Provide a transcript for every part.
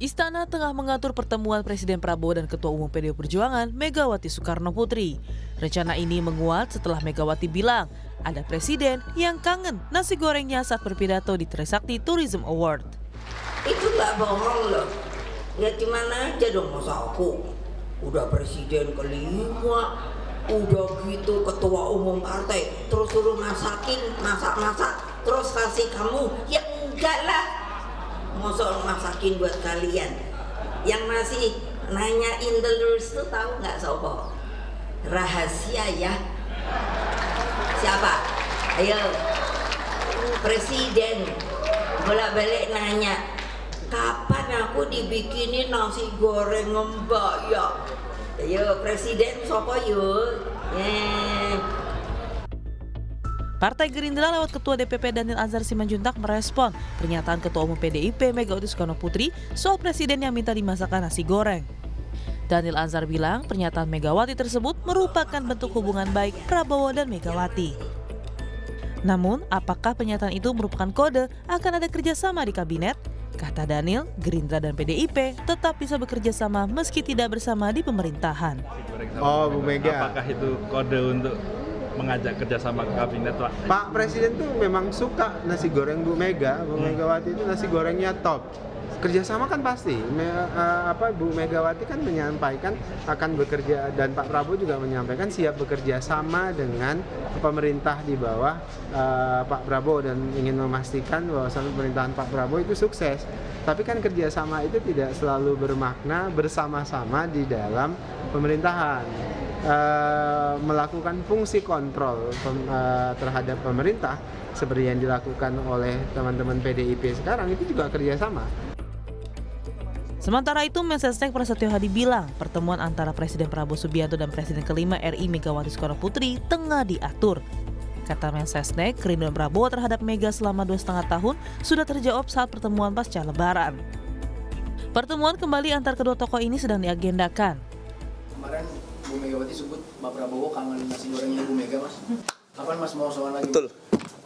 Istana tengah mengatur pertemuan Presiden Prabowo dan Ketua Umum PDI Perjuangan Megawati Soekarno Putri. Rencana ini menguat setelah Megawati bilang ada presiden yang kangen nasi gorengnya saat berpidato di Trisakti Tourism Award. Itu nggak bohong loh. Ya gimana aja dong, masa aku udah presiden kelima, udah gitu ketua umum partai, terus suruh masakin, masak-masak, terus kasih kamu, ya enggak lah. Masa masakin buat kalian. Yang masih nanyain terus tuh tahu nggak sopo? Rahasia ya. Siapa? Ayo, presiden bolak-balik nanya, kapan aku dibikinin nasi goreng mbak ya? Ayo presiden sopo yuk. Partai Gerindra lewat Ketua DPP Daniel Anzar Simanjuntak merespon pernyataan Ketua Umum PDIP Megawati Soekarno Putri soal presiden yang minta dimasakkan nasi goreng. Daniel Anzar bilang pernyataan Megawati tersebut merupakan bentuk hubungan baik Prabowo dan Megawati. Namun, apakah pernyataan itu merupakan kode akan ada kerjasama di kabinet? Kata Daniel, Gerindra dan PDIP tetap bisa bekerja sama meski tidak bersama di pemerintahan. Oh, Bu Mega. Apakah itu kode untuk mengajak kerjasama ke kabinet, Pak? Pak Presiden tuh memang suka nasi goreng Bu Mega. Bu Megawati itu nasi gorengnya top. Kerjasama kan pasti. Bu Megawati kan menyampaikan akan bekerja, dan Pak Prabowo juga menyampaikan siap bekerja sama dengan pemerintah di bawah Pak Prabowo dan ingin memastikan bahwa pemerintahan Pak Prabowo itu sukses. Tapi kan kerjasama itu tidak selalu bermakna bersama-sama di dalam pemerintahan. Melakukan fungsi kontrol terhadap pemerintah seperti yang dilakukan oleh teman-teman PDIP sekarang itu juga kerjasama. Sementara itu, Mensesnek Prasetyo Hadi bilang pertemuan antara Presiden Prabowo Subianto dan Presiden kelima RI Megawati Soekarno Putri tengah diatur. Kata Mensesnek, kerinduan Prabowo terhadap Mega selama 2,5 tahun sudah terjawab saat pertemuan pasca Lebaran. Pertemuan kembali antar kedua tokoh ini sedang diagendakan. Kemarin Bu Megawati sebut Pak Prabowo kangen nasi gorengnya Bu Mega, Mas. Kapan Mas mau soal lagi? Betul.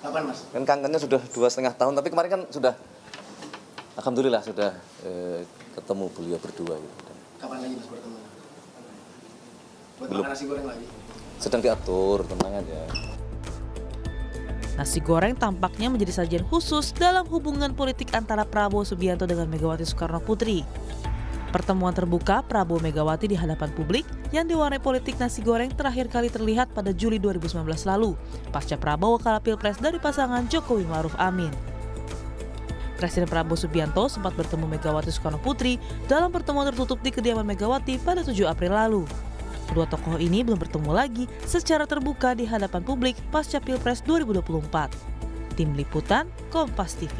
Kapan Mas? Kan kangennya sudah 2,5 tahun, tapi kemarin kan sudah, alhamdulillah sudah ketemu beliau berdua gitu. Kapan lagi Mas bertemu? Buat Belum. makan nasi goreng lagi? Sedang diatur, tenang aja. Nasi goreng tampaknya menjadi sajian khusus dalam hubungan politik antara Prabowo Subianto dengan Megawati Soekarno Putri. Pertemuan terbuka Prabowo Megawati di hadapan publik yang diwarnai politik nasi goreng terakhir kali terlihat pada Juli 2019 lalu, pasca Prabowo kalah Pilpres dari pasangan Jokowi Ma'ruf Amin. Presiden Prabowo Subianto sempat bertemu Megawati Soekarno Putri dalam pertemuan tertutup di kediaman Megawati pada 7 April lalu. Kedua tokoh ini belum bertemu lagi secara terbuka di hadapan publik pasca Pilpres 2024. Tim Liputan, Kompas TV.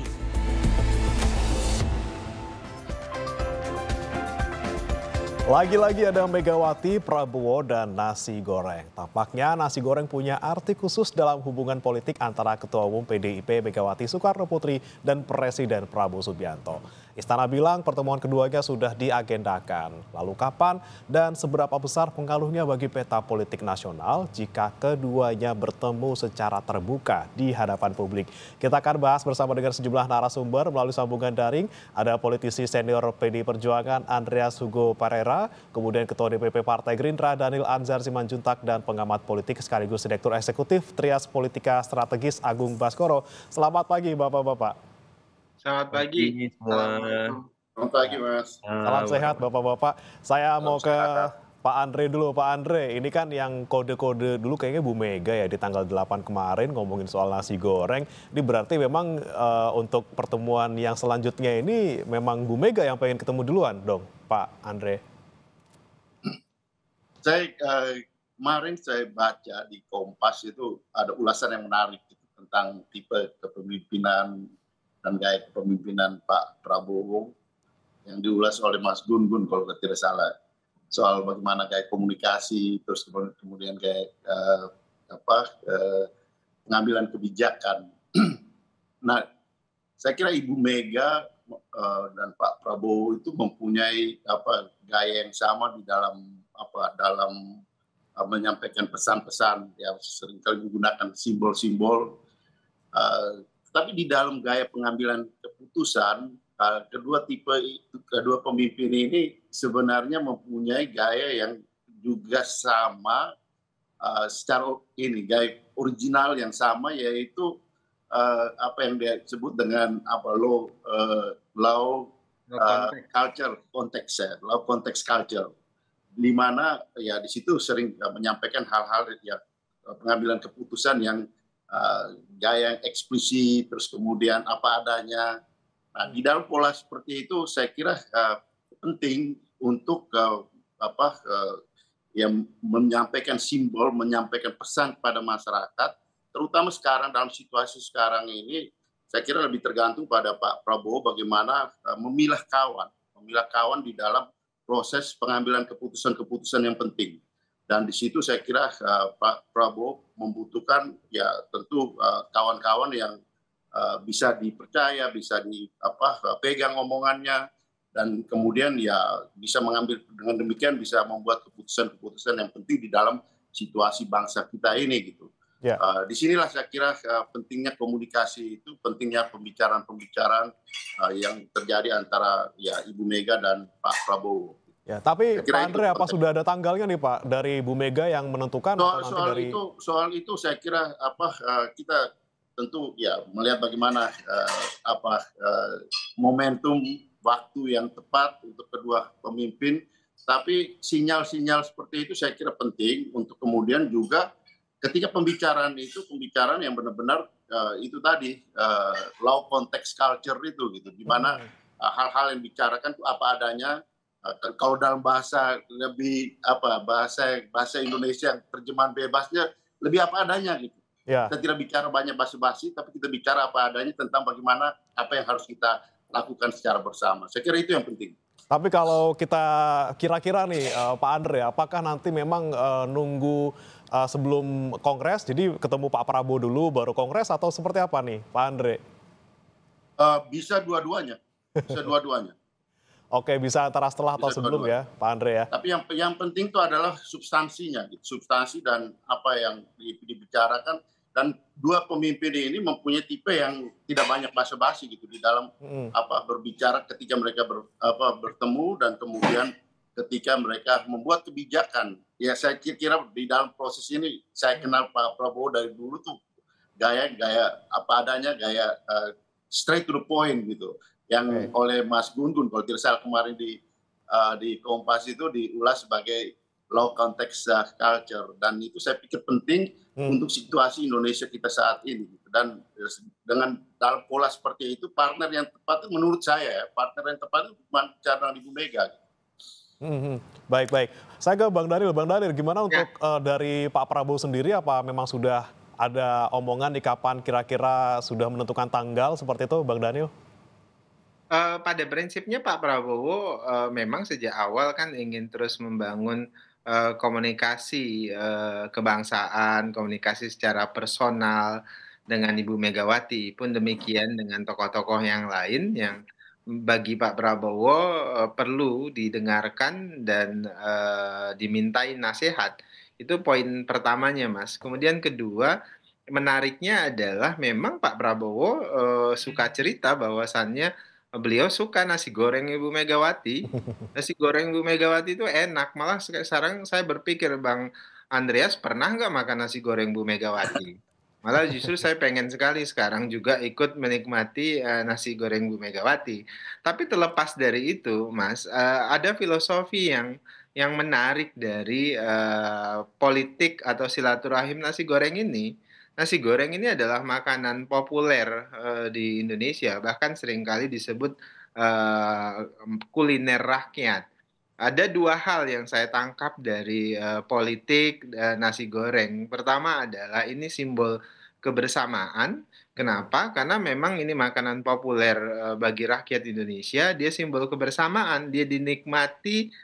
Lagi-lagi ada Megawati, Prabowo, dan nasi goreng. Tampaknya nasi goreng punya arti khusus dalam hubungan politik antara Ketua Umum PDIP Megawati Soekarno Putri dan Presiden Prabowo Subianto. Istana bilang pertemuan keduanya sudah diagendakan. Lalu kapan dan seberapa besar pengaruhnya bagi peta politik nasional jika keduanya bertemu secara terbuka di hadapan publik? Kita akan bahas bersama dengan sejumlah narasumber melalui sambungan daring. Ada politisi senior PDI Perjuangan Andreas Hugo Parera, kemudian Ketua DPP Partai Gerindra Daniel Anzar Simanjuntak, dan pengamat politik sekaligus Direktur Eksekutif Trias Politika Strategis Agung Baskoro. Selamat pagi Bapak-Bapak. Selamat pagi semua. Selamat pagi Mas. Salam sehat Bapak-Bapak. Saya mau ke Pak Andre dulu. Pak Andre, ini kan yang kode-kode dulu kayaknya Bu Mega ya di tanggal 8 kemarin ngomongin soal nasi goreng. Ini berarti memang untuk pertemuan yang selanjutnya ini memang Bu Mega yang pengen ketemu duluan dong, Pak Andre. Kemarin saya baca di Kompas itu ada ulasan yang menarik gitu, tentang tipe kepemimpinan dan gaya kepemimpinan Pak Prabowo yang diulas oleh Mas Gun Gun kalau tidak salah, soal bagaimana kayak komunikasi, terus kemudian kayak pengambilan kebijakan. Nah, saya kira Ibu Mega dan Pak Prabowo itu mempunyai gaya yang sama di dalam menyampaikan pesan-pesan, ya seringkali menggunakan simbol-simbol. Tapi di dalam gaya pengambilan keputusan kedua pemimpin ini sebenarnya mempunyai gaya yang juga sama, secara gaya original yang sama, yaitu apa yang dia sebut dengan low context culture, di mana ya di situ sering menyampaikan hal-hal yang pengambilan keputusan yang gaya yang eksplisit, terus kemudian apa adanya. Nah, di dalam pola seperti itu saya kira penting untuk yang menyampaikan simbol, menyampaikan pesan kepada masyarakat, terutama sekarang dalam situasi sekarang ini. Saya kira lebih tergantung pada Pak Prabowo bagaimana memilah kawan di dalam proses pengambilan keputusan-keputusan yang penting. Dan di situ saya kira Pak Prabowo membutuhkan ya tentu kawan-kawan yang bisa dipercaya, bisa dipegang omongannya, dan kemudian ya bisa mengambil, dengan demikian bisa membuat keputusan-keputusan yang penting di dalam situasi bangsa kita ini gitu. Ya. Disinilah saya kira pentingnya komunikasi itu, pentingnya pembicaraan-pembicaraan yang terjadi antara ya Ibu Mega dan Pak Prabowo. Ya, tapi Pak Andre, apa sudah ada tanggalnya nih Pak dari Ibu Mega yang menentukan? Soal itu saya kira kita tentu ya melihat bagaimana momentum waktu yang tepat untuk kedua pemimpin. Tapi sinyal-sinyal seperti itu saya kira penting untuk kemudian juga ketika pembicaraan yang benar-benar itu tadi low context culture itu gitu, di mana hal-hal yang dibicarakan itu apa adanya. Kalau dalam bahasa lebih bahasa Indonesia terjemahan bebasnya lebih apa adanya gitu. Ya. Kita tidak bicara banyak basa-basi, tapi kita bicara apa adanya tentang bagaimana apa yang harus kita lakukan secara bersama. Saya kira itu yang penting. Tapi kalau kita kira-kira nih Pak Andre, apakah nanti memang nunggu sebelum Kongres, jadi ketemu Pak Prabowo dulu baru Kongres, atau seperti apa nih Pak Andre? Bisa dua-duanya. Oke, bisa antara setelah atau sebelum ya, Pak Andre ya. Tapi yang penting itu adalah substansinya, gitu. Substansi dan apa yang dibicarakan. Dan dua pemimpin ini mempunyai tipe yang tidak banyak basa-basi gitu di dalam berbicara ketika mereka bertemu, dan kemudian ketika mereka membuat kebijakan. Ya saya kira di dalam proses ini saya kenal Pak Prabowo dari dulu tuh gaya apa adanya, gaya straight to the point gitu. Yang oleh Mas Gun-Gun kalau tidak salah kemarin di Kompas itu diulas sebagai low context culture, dan itu saya pikir penting untuk situasi Indonesia kita saat ini. Dan dengan dalam pola seperti itu, partner yang tepat menurut saya partner yang tepat itu bicara Ibu Mega. Baik. Saya ke Bang Daniel. Bang Daniel, gimana untuk dari Pak Prabowo sendiri, apa memang sudah ada omongan di kapan kira-kira sudah menentukan tanggal seperti itu, Bang Daniel? Pada prinsipnya Pak Prabowo memang sejak awal kan ingin terus membangun komunikasi kebangsaan, komunikasi secara personal dengan Ibu Megawati. Pun demikian dengan tokoh-tokoh yang lain yang bagi Pak Prabowo perlu didengarkan dan dimintai nasihat. Itu poin pertamanya, Mas. Kemudian kedua, menariknya adalah memang Pak Prabowo suka cerita bahwasannya beliau suka nasi goreng Ibu Megawati. Nasi goreng Ibu Megawati itu enak. Malah sekarang saya berpikir, Bang Andreas, pernah nggak makan nasi goreng Bu Megawati? Malah justru saya pengen sekali sekarang juga ikut menikmati nasi goreng Bu Megawati. Tapi terlepas dari itu, Mas, ada filosofi yang menarik dari politik atau silaturahim nasi goreng ini. Nasi goreng ini adalah makanan populer di Indonesia, bahkan seringkali disebut kuliner rakyat. Ada dua hal yang saya tangkap dari politik nasi goreng. Pertama adalah ini simbol kebersamaan. Kenapa? Karena memang ini makanan populer bagi rakyat Indonesia, dia simbol kebersamaan, dia dinikmati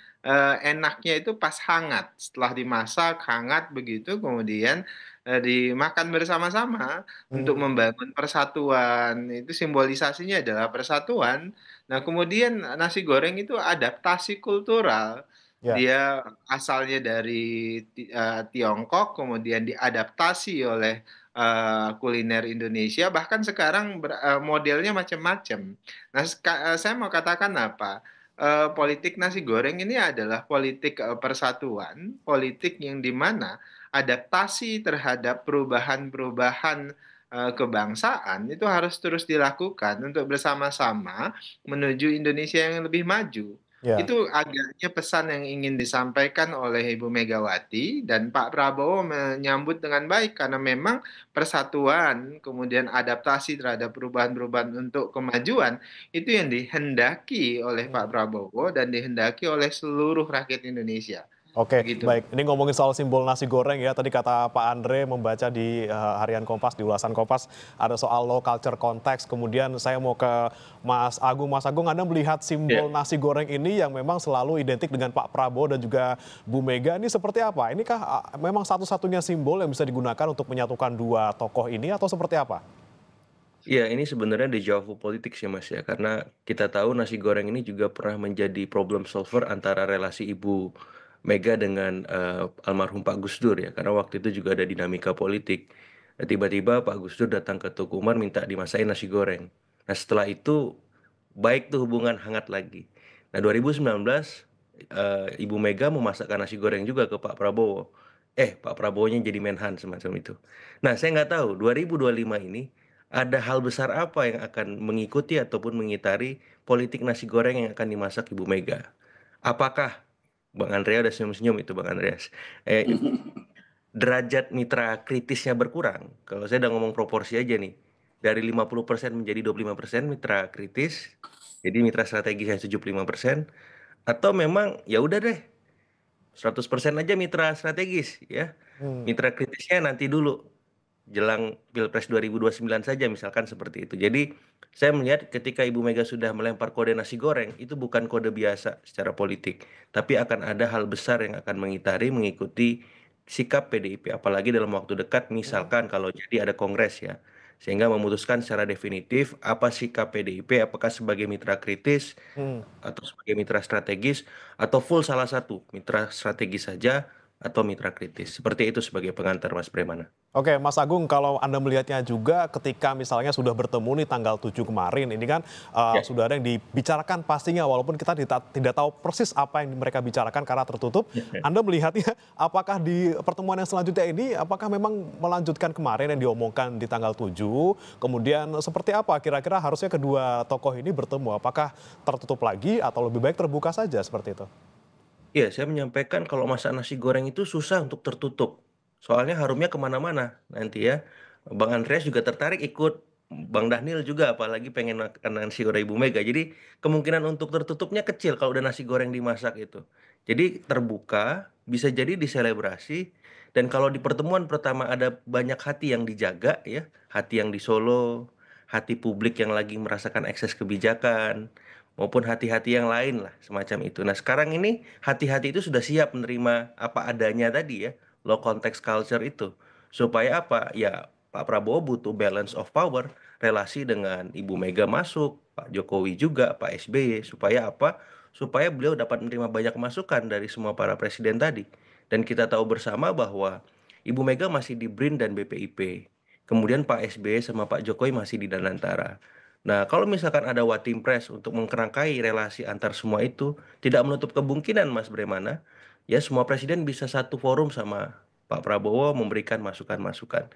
enaknya itu pas hangat, setelah dimasak hangat begitu, kemudian dimakan bersama-sama untuk membangun persatuan. Itu simbolisasinya adalah persatuan. Nah, kemudian nasi goreng itu adaptasi kultural. Dia asalnya dari Tiongkok, kemudian diadaptasi oleh kuliner Indonesia, bahkan sekarang modelnya macam-macam. Nah, saya mau katakan apa? Politik nasi goreng ini adalah politik persatuan, politik yang dimana adaptasi terhadap perubahan-perubahan kebangsaan itu harus terus dilakukan untuk bersama-sama menuju Indonesia yang lebih maju. Ya. Itu agaknya pesan yang ingin disampaikan oleh Ibu Megawati, dan Pak Prabowo menyambut dengan baik karena memang persatuan, kemudian adaptasi terhadap perubahan-perubahan untuk kemajuan itu yang dihendaki oleh Pak Prabowo dan dihendaki oleh seluruh rakyat Indonesia. Oke, Begitu. baik. Ini ngomongin soal simbol nasi goreng ya. Tadi kata Pak Andre membaca di Harian Kompas, di ulasan Kompas, ada soal low culture context. Kemudian saya mau ke Mas Agung. Mas Agung, Anda melihat simbol nasi goreng ini yang memang selalu identik dengan Pak Prabowo dan juga Bu Mega, ini seperti apa? Inikah memang satu-satunya simbol yang bisa digunakan untuk menyatukan dua tokoh ini atau seperti apa? Iya, ini sebenarnya deja vu politik sih Mas ya, karena kita tahu nasi goreng ini juga pernah menjadi problem solver antara relasi Ibu Mega dengan almarhum Pak Gus Dur ya, karena waktu itu juga ada dinamika politik. Nah, tiba-tiba Pak Gus Dur datang ke Tuku Umar minta dimasakin nasi goreng. Nah, setelah itu baik tuh hubungan hangat lagi. Nah, 2019 Ibu Mega memasakkan nasi goreng juga ke Pak Prabowo. Pak Prabowo-nya jadi Menhan semacam itu. Nah, saya nggak tahu 2025 ini ada hal besar apa yang akan mengikuti ataupun mengitari politik nasi goreng yang akan dimasak Ibu Mega. Apakah Bang Andrea udah senyum-senyum itu Bang Andreas. Derajat mitra kritisnya berkurang. Kalau saya udah ngomong proporsi aja nih. Dari 50% menjadi 25% mitra kritis. Jadi mitra strategisnya 75%. Atau memang ya udah deh 100% aja mitra strategis ya. Mitra kritisnya nanti dulu. Jelang Pilpres 2029 saja misalkan seperti itu. Jadi saya melihat ketika Ibu Mega sudah melempar kode nasi goreng, itu bukan kode biasa secara politik, tapi akan ada hal besar yang akan mengikuti sikap PDIP, apalagi dalam waktu dekat, misalkan kalau jadi ada kongres ya, sehingga memutuskan secara definitif apa sikap PDIP, apakah sebagai mitra kritis atau sebagai mitra strategis, atau full salah satu, mitra strategis saja atau mitra kritis. Seperti itu sebagai pengantar Mas Bremana. Oke, Mas Agung, kalau Anda melihatnya juga ketika misalnya sudah bertemu nih tanggal 7 kemarin, ini kan sudah ada yang dibicarakan pastinya, walaupun kita tidak tahu persis apa yang mereka bicarakan karena tertutup. Anda melihatnya apakah di pertemuan yang selanjutnya ini, apakah memang melanjutkan kemarin yang diomongkan di tanggal 7, kemudian seperti apa kira-kira harusnya kedua tokoh ini bertemu? Apakah tertutup lagi atau lebih baik terbuka saja seperti itu? Iya, saya menyampaikan kalau masak nasi goreng itu susah untuk tertutup. Soalnya harumnya kemana-mana nanti ya. Bang Andreas juga tertarik ikut, Bang Dhanil juga apalagi pengen makan nasi goreng Ibu Mega. Jadi kemungkinan untuk tertutupnya kecil kalau udah nasi goreng dimasak itu. Jadi terbuka, bisa jadi diselebrasi. Dan kalau di pertemuan pertama ada banyak hati yang dijaga ya. Hati yang di Solo, hati publik yang lagi merasakan ekses kebijakan, maupun hati-hati yang lain lah semacam itu. Nah sekarang ini hati-hati itu sudah siap menerima apa adanya tadi ya, low context culture itu. Supaya apa? Ya Pak Prabowo butuh balance of power, relasi dengan Ibu Mega masuk, Pak Jokowi juga, Pak SBY. Supaya apa? Supaya beliau dapat menerima banyak masukan dari semua para presiden tadi. Dan kita tahu bersama bahwa Ibu Mega masih di BRIN dan BPIP. Kemudian Pak SBY sama Pak Jokowi masih di Danantara. Nah, kalau misalkan ada Watimpres untuk mengkerangkai relasi antar semua itu, tidak menutup kemungkinan Mas Bremana, ya semua presiden bisa satu forum sama Pak Prabowo memberikan masukan-masukan.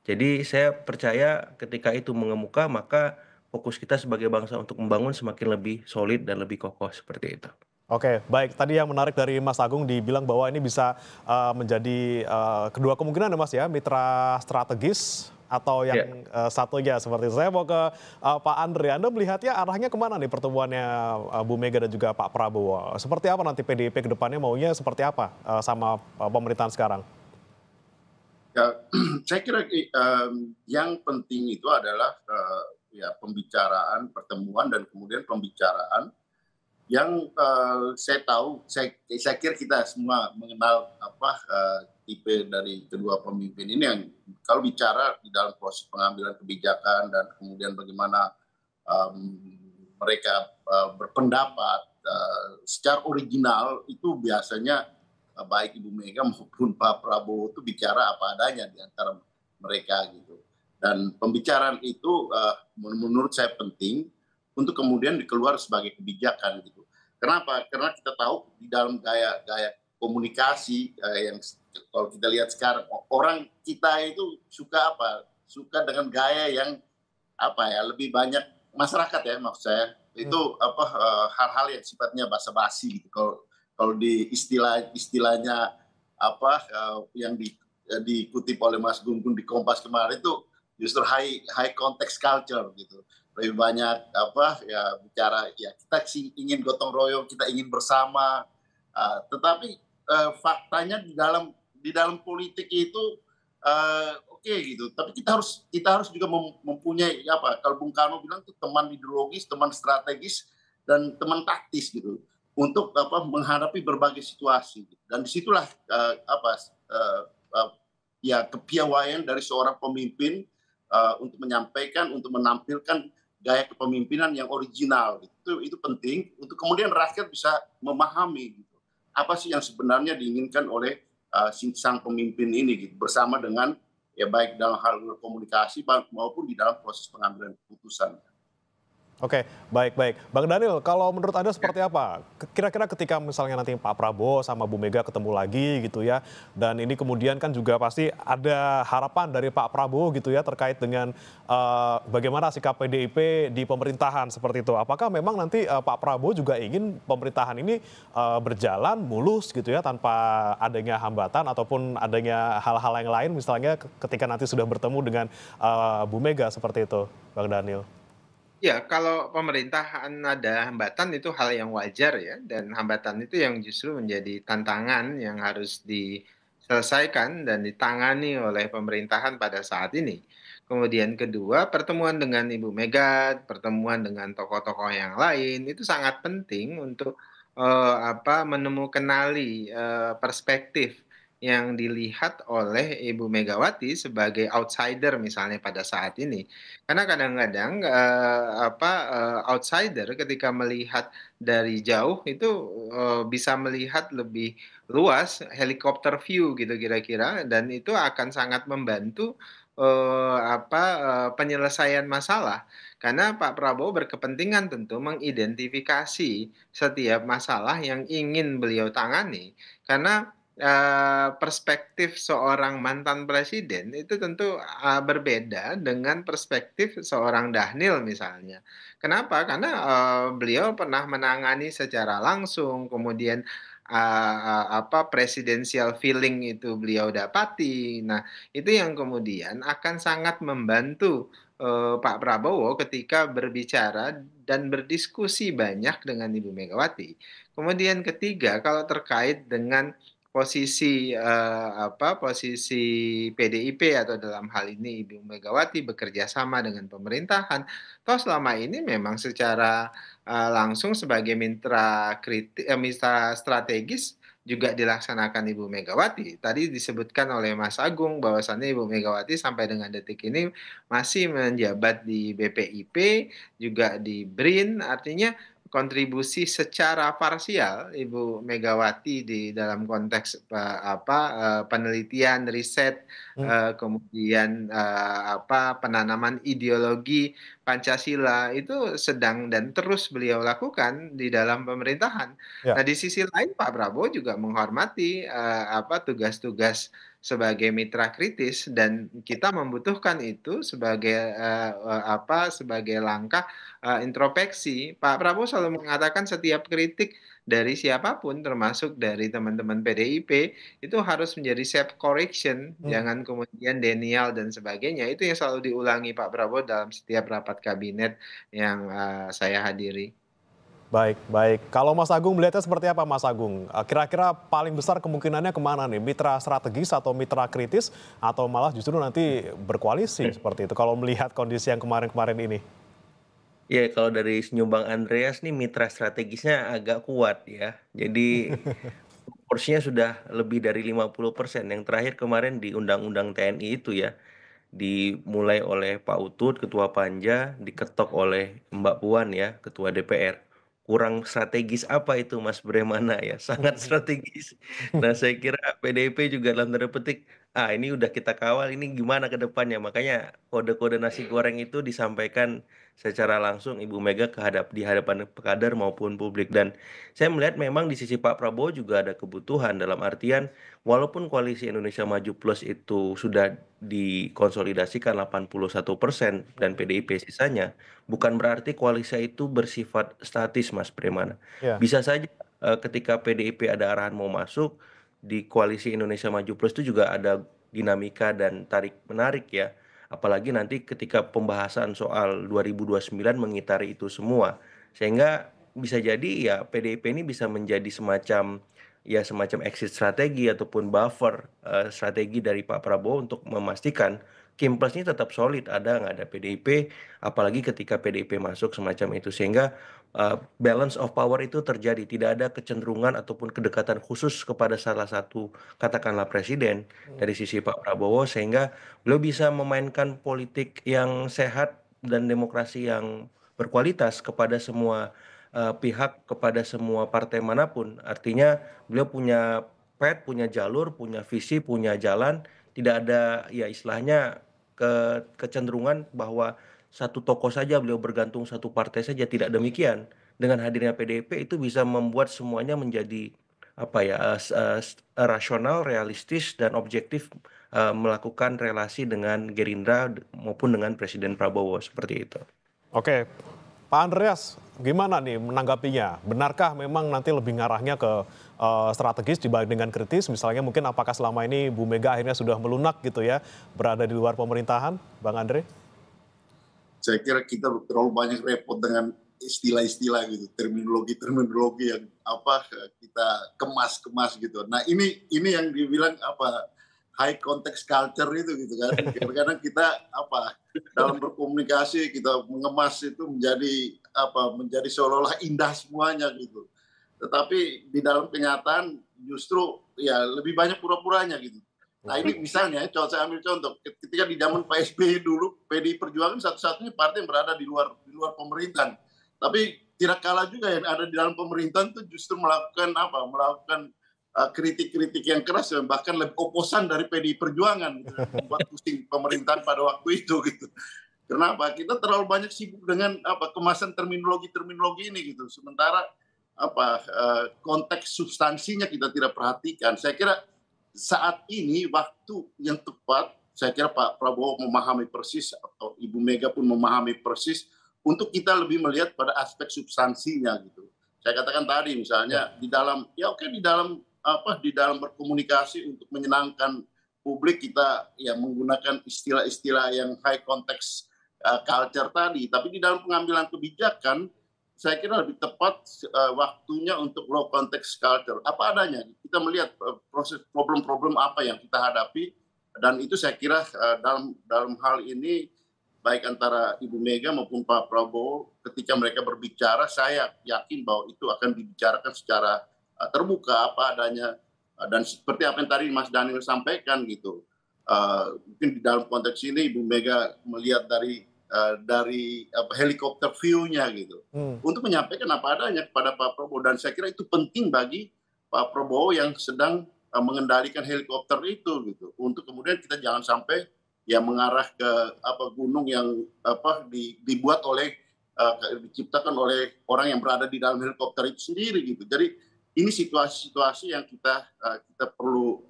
Jadi saya percaya ketika itu mengemuka, maka fokus kita sebagai bangsa untuk membangun semakin lebih solid dan lebih kokoh seperti itu. Oke, baik. Tadi yang menarik dari Mas Agung dibilang bahwa ini bisa menjadi kedua kemungkinan ya Mas ya, mitra strategis atau yang satunya seperti itu. Saya mau ke Pak Andre. Anda melihatnya arahnya kemana nih pertemuannya Bu Mega dan juga Pak Prabowo? Seperti apa nanti PDIP ke depannya maunya seperti apa sama pemerintahan sekarang? Ya, saya kira yang penting itu adalah ya pembicaraan, pertemuan dan kemudian pembicaraan yang saya tahu, saya kira kita semua mengenal tipe dari kedua pemimpin ini yang kalau bicara di dalam proses pengambilan kebijakan dan kemudian bagaimana mereka berpendapat secara original itu biasanya baik Ibu Mega maupun Pak Prabowo itu bicara apa adanya di antara mereka gitu. Dan pembicaraan itu menurut saya penting untuk kemudian dikeluar sebagai kebijakan gitu. Kenapa? Karena kita tahu di dalam gaya komunikasi yang kalau kita lihat sekarang orang kita itu suka apa? Suka dengan gaya yang lebih banyak masyarakat ya maksud saya itu hal-hal yang sifatnya basa-basi gitu. Kalau di istilahnya yang dikutip oleh Mas Gun di Kompas kemarin itu justru high context culture gitu. Lebih banyak bicara kita sih ingin gotong royong, kita ingin bersama, tetapi faktanya di dalam politik itu oke gitu. Tapi kita harus juga mempunyai kalau Bung Karno bilang itu teman ideologis, teman strategis dan teman taktis gitu untuk menghadapi berbagai situasi. Dan disitulah kepiawaian dari seorang pemimpin untuk menyampaikan, untuk menampilkan gaya kepemimpinan yang original itu penting untuk kemudian rakyat bisa memahami gitu apa sih yang sebenarnya diinginkan oleh sang pemimpin ini gitu bersama dengan baik dalam hal komunikasi maupun di dalam proses pengambilan keputusan. Oke, baik. Bang Daniel, kalau menurut Anda seperti apa? Kira-kira ketika misalnya nanti Pak Prabowo sama Bu Mega ketemu lagi gitu ya, dan ini kemudian kan juga pasti ada harapan dari Pak Prabowo gitu ya terkait dengan bagaimana sikap PDIP di pemerintahan seperti itu. Apakah memang nanti Pak Prabowo juga ingin pemerintahan ini berjalan mulus gitu ya tanpa adanya hambatan ataupun adanya hal-hal yang lain misalnya ketika nanti sudah bertemu dengan Bu Mega seperti itu, Bang Daniel? Ya, kalau pemerintahan ada hambatan itu hal yang wajar ya, dan hambatan itu yang justru menjadi tantangan yang harus diselesaikan dan ditangani oleh pemerintahan pada saat ini. Kemudian kedua, pertemuan dengan Ibu Mega, pertemuan dengan tokoh-tokoh yang lain itu sangat penting untuk menemukan perspektif yang dilihat oleh Ibu Megawati sebagai outsider misalnya pada saat ini. Karena kadang-kadang outsider ketika melihat dari jauh itu bisa melihat lebih luas, helikopter view gitu kira-kira, dan itu akan sangat membantu penyelesaian masalah. Karena Pak Prabowo berkepentingan tentu mengidentifikasi setiap masalah yang ingin beliau tangani. Karena perspektif seorang mantan presiden itu tentu berbeda dengan perspektif seorang Dhanil misalnya. Kenapa? Karena beliau pernah menangani secara langsung, kemudian presidential feeling itu beliau dapati. Nah, itu yang kemudian akan sangat membantu Pak Prabowo ketika berbicara dan berdiskusi banyak dengan Ibu Megawati. Kemudian ketiga, kalau terkait dengan posisi PDIP atau dalam hal ini Ibu Megawati bekerja sama dengan pemerintahan, toh selama ini memang secara langsung sebagai mitra strategis juga dilaksanakan Ibu Megawati. Tadi disebutkan oleh Mas Agung bahwasannya Ibu Megawati sampai dengan detik ini masih menjabat di BPIP, juga di BRIN, artinya kontribusi secara parsial Ibu Megawati di dalam konteks penelitian, riset, kemudian penanaman ideologi Pancasila itu sedang dan terus beliau lakukan di dalam pemerintahan. Ya. Nah, di sisi lain Pak Prabowo juga menghormati tugas-tugas sebagai mitra kritis, dan kita membutuhkan itu sebagai sebagai langkah introspeksi. Pak Prabowo selalu mengatakan setiap kritik dari siapapun termasuk dari teman-teman PDIP itu harus menjadi self correction, jangan kemudian denial dan sebagainya. Itu yang selalu diulangi Pak Prabowo dalam setiap rapat kabinet yang saya hadiri. Baik. Kalau Mas Agung melihatnya seperti apa, Mas Agung? Kira-kira paling besar kemungkinannya kemana nih? Mitra strategis atau mitra kritis? Atau malah justru nanti berkoalisi seperti itu kalau melihat kondisi yang kemarin-kemarin ini? Ya, kalau dari senyum Bang Andreas nih mitra strategisnya agak kuat ya. Jadi porsinya sudah lebih dari 50%. Yang terakhir kemarin di Undang-Undang TNI itu ya. Dimulai oleh Pak Utut, Ketua Panja, diketok oleh Mbak Puan ya, Ketua DPR. kurang strategis apa itu Mas Bremana ya, sangat strategis. Nah saya kira PDIP juga dalam tanda petik, ini udah kita kawal, ini gimana ke depannya. Makanya kode-kode nasi goreng itu disampaikan secara langsung Ibu Mega di hadapan kader maupun publik. Dan saya melihat memang di sisi Pak Prabowo juga ada kebutuhan dalam artian walaupun koalisi Indonesia Maju Plus itu sudah dikonsolidasikan 81% dan PDIP sisanya, bukan berarti koalisi itu bersifat statis, Mas Bremana. Ya. Bisa saja ketika PDIP ada arahan mau masuk, di koalisi Indonesia Maju Plus itu juga ada dinamika dan tarik-menarik ya. Apalagi nanti ketika pembahasan soal 2029 mengitari itu semua. Sehingga bisa jadi ya PDIP ini bisa menjadi semacam exit strategi ataupun buffer strategi dari Pak Prabowo untuk memastikan Kim Plus ini tetap solid, nggak ada PDIP, apalagi ketika PDIP masuk semacam itu. Sehingga balance of power itu terjadi, tidak ada kecenderungan ataupun kedekatan khusus kepada salah satu katakanlah presiden dari sisi Pak Prabowo, sehingga beliau bisa memainkan politik yang sehat dan demokrasi yang berkualitas kepada semua pihak, kepada semua partai manapun. Artinya beliau punya punya jalur, punya visi, punya jalan, tidak ada ya istilahnya kecenderungan bahwa satu tokoh saja beliau bergantung satu partai saja, tidak demikian. Dengan hadirnya PDIP itu bisa membuat semuanya menjadi rasional, realistis dan objektif melakukan relasi dengan Gerindra maupun dengan Presiden Prabowo seperti itu. Oke, Pak Andreas, gimana nih menanggapinya? Benarkah memang nanti lebih ngarahnya ke strategis dibanding dengan kritis? Misalnya mungkin apakah selama ini Bu Mega akhirnya sudah melunak gitu ya, berada di luar pemerintahan, Bang Andre? Saya kira kita terlalu banyak repot dengan istilah-istilah gitu, terminologi yang kita kemas gitu. Nah ini yang dibilang high context culture itu gitu kan. Kadang-kadang kita dalam berkomunikasi kita mengemas itu menjadi seolah-olah indah semuanya gitu. Tetapi di dalam kenyataan justru ya lebih banyak pura-puranya gitu. Nah ini misalnya, saya ambil contoh, ketika di zaman Pak SBY dulu, PDI Perjuangan satu-satunya partai yang berada di luar pemerintahan. Tapi tidak kalah juga yang ada di dalam pemerintahan itu justru melakukan kritik-kritik yang keras, bahkan lebih oposan dari PDI Perjuangan, gitu, membuat pusing pemerintahan pada waktu itu gitu. Kenapa? Kita terlalu banyak sibuk dengan kemasan terminologi ini gitu. Sementara konteks substansinya kita tidak perhatikan. Saya kira saat ini waktu yang tepat, saya kira Pak Prabowo memahami persis atau Ibu Mega pun memahami persis untuk kita lebih melihat pada aspek substansinya gitu. Saya katakan tadi misalnya di dalam berkomunikasi untuk menyenangkan publik kita ya menggunakan istilah-istilah yang high context culture tadi, tapi di dalam pengambilan kebijakan saya kira lebih tepat waktunya untuk low context culture. Apa adanya, kita melihat proses problem-problem apa yang kita hadapi, dan itu saya kira dalam hal ini, baik antara Ibu Mega maupun Pak Prabowo, ketika mereka berbicara, saya yakin bahwa itu akan dibicarakan secara terbuka apa adanya. Dan seperti apa yang tadi Mas Daniel sampaikan gitu, mungkin di dalam konteks ini Ibu Mega melihat dari helikopter view-nya gitu, untuk menyampaikan apa adanya kepada Pak Prabowo, dan saya kira itu penting bagi Pak Prabowo yang sedang mengendalikan helikopter itu gitu, untuk kemudian kita jangan sampai ya mengarah ke gunung yang dibuat oleh diciptakan oleh orang yang berada di dalam helikopter itu sendiri gitu. Jadi ini situasi-situasi yang kita perlu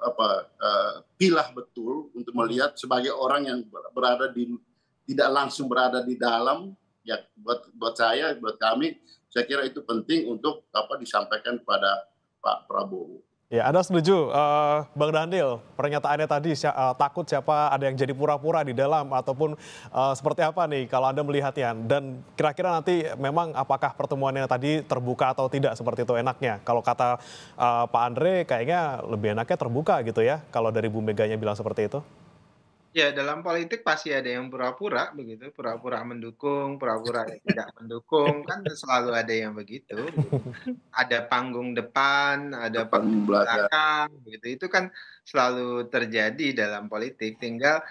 pilah betul untuk melihat sebagai orang yang tidak langsung berada di dalam. Ya buat saya, buat kami, saya kira itu penting untuk disampaikan kepada Pak Prabowo. Ya, Anda setuju, Bang Daniel, pernyataannya tadi takut siapa ada yang jadi pura-pura di dalam ataupun seperti apa nih kalau Anda melihatnya, dan kira-kira nanti memang apakah pertemuannya tadi terbuka atau tidak seperti itu enaknya? Kalau kata Pak Andre kayaknya lebih enaknya terbuka gitu ya, kalau dari Bu Meganya bilang seperti itu. Ya, dalam politik pasti ada yang pura-pura begitu, pura-pura mendukung, pura-pura tidak mendukung, kan selalu ada yang begitu. Ada panggung depan, ada panggung belakang, begitu. Itu kan selalu terjadi dalam politik. Tinggal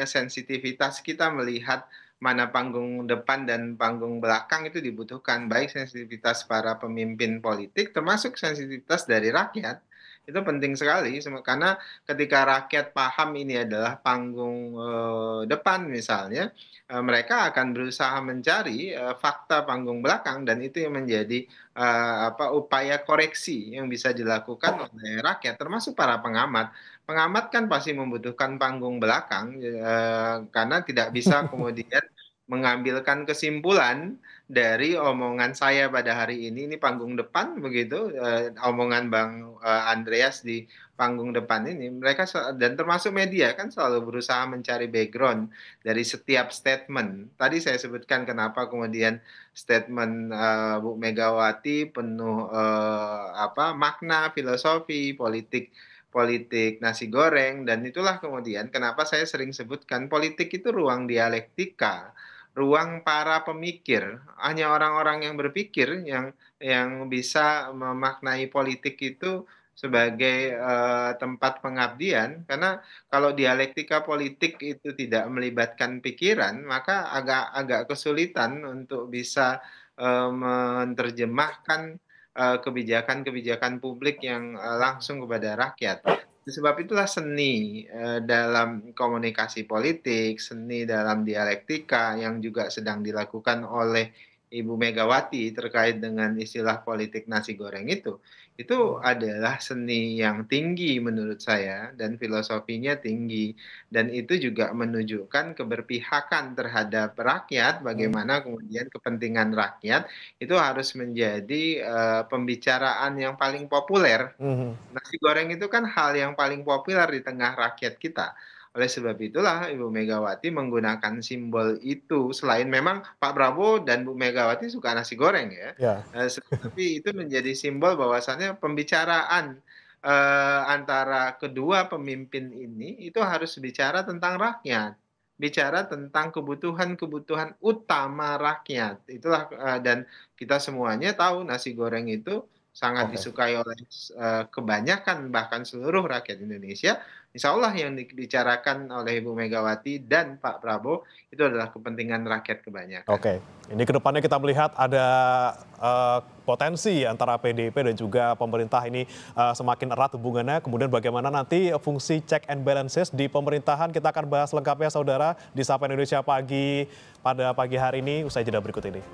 sensitivitas kita melihat mana panggung depan dan panggung belakang itu dibutuhkan, baik sensitivitas para pemimpin politik termasuk sensitivitas dari rakyat. Itu penting sekali karena ketika rakyat paham ini adalah panggung depan misalnya, mereka akan berusaha mencari fakta panggung belakang dan itu yang menjadi upaya koreksi yang bisa dilakukan oleh rakyat termasuk para pengamat. Pengamat kan pasti membutuhkan panggung belakang karena tidak bisa kemudian mengambilkan kesimpulan dari omongan saya pada hari ini panggung depan begitu, omongan Bang Andreas di panggung depan ini, mereka dan termasuk media kan selalu berusaha mencari background dari setiap statement. Tadi saya sebutkan kenapa kemudian statement Bu Megawati penuh makna, filosofi, politik nasi goreng, dan itulah kemudian kenapa saya sering sebutkan politik itu ruang dialektika, ruang para pemikir. Hanya orang-orang yang berpikir yang bisa memaknai politik itu sebagai tempat pengabdian, karena kalau dialektika politik itu tidak melibatkan pikiran, maka agak kesulitan untuk bisa menerjemahkan kebijakan-kebijakan publik yang langsung kepada rakyat. Sebab itulah seni dalam komunikasi politik, seni dalam dialektika yang juga sedang dilakukan oleh Ibu Megawati terkait dengan istilah politik nasi goreng itu adalah seni yang tinggi menurut saya dan filosofinya tinggi, dan itu juga menunjukkan keberpihakan terhadap rakyat, bagaimana kemudian kepentingan rakyat itu harus menjadi pembicaraan yang paling populer. Nasi goreng itu kan hal yang paling populer di tengah rakyat kita. Oleh sebab itulah Ibu Megawati menggunakan simbol itu, selain memang Pak Prabowo dan Bu Megawati suka nasi goreng ya. Tapi itu menjadi simbol bahwasannya pembicaraan antara kedua pemimpin ini itu harus bicara tentang rakyat, bicara tentang kebutuhan-kebutuhan utama rakyat. Itulah dan kita semuanya tahu nasi goreng itu sangat disukai oleh kebanyakan bahkan seluruh rakyat Indonesia. Insya Allah yang dibicarakan oleh Ibu Megawati dan Pak Prabowo itu adalah kepentingan rakyat kebanyakan. Oke, ini kedepannya kita melihat ada potensi antara PDIP dan juga pemerintah ini semakin erat hubungannya. Kemudian bagaimana nanti fungsi check and balances di pemerintahan, kita akan bahas lengkapnya saudara di Sapa Indonesia Pagi pada pagi hari ini usai jeda berikut ini.